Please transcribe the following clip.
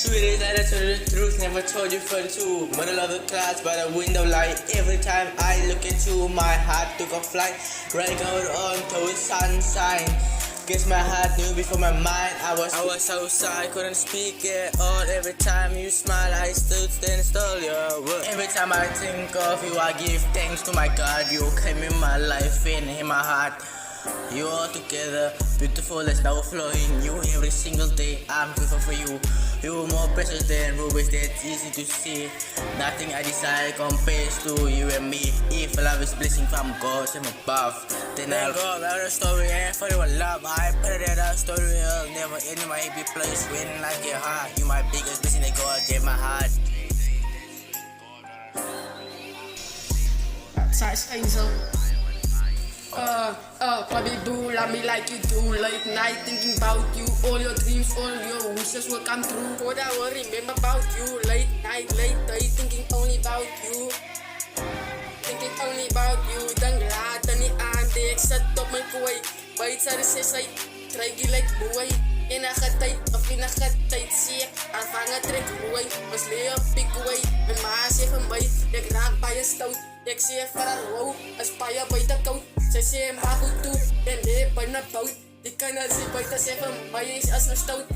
Sweetie, that I told you the truth, never told you for the truth. Middle of the class by the window light. Every time I look into my heart took a flight. Right out on to sunshine. Guess my heart knew before my mind. I was so shy, couldn't speak at all. Every time you smile, I stood still and stole your word. Every time I think of you, I give thanks to my God. You came in my life and in my heart. You all together, beautiful as now flowing. You every single day, I'm grateful for you. You more precious than rubies, that's easy to see. Nothing I desire compares to you and me. If love is blessing from God from above, then I'll go about the story and for your love. I pray that our story will never end in my happy place. When I get hard, you my biggest blessing that God gave my heart. Size Angel. Probably do love me like you do. Late night thinking about you. All your dreams, all your wishes will come true. What I will remember about you. Late night, late day thinking only about you. Thinking only about you. Dan later nie aande ek sit op my kooi. Byt sy resessie, trygie like boy. Enige tyd of enige tyd sê ek aanvang het trek rooi. Ons lee op die kooi. My ma sê van my, ek raak baie stout. Ek sê vir haar, wow, is baie buite koud. Sy sê, maar goed toe, en lee byna bout. Die kinders die buite sê van my is as nou stout.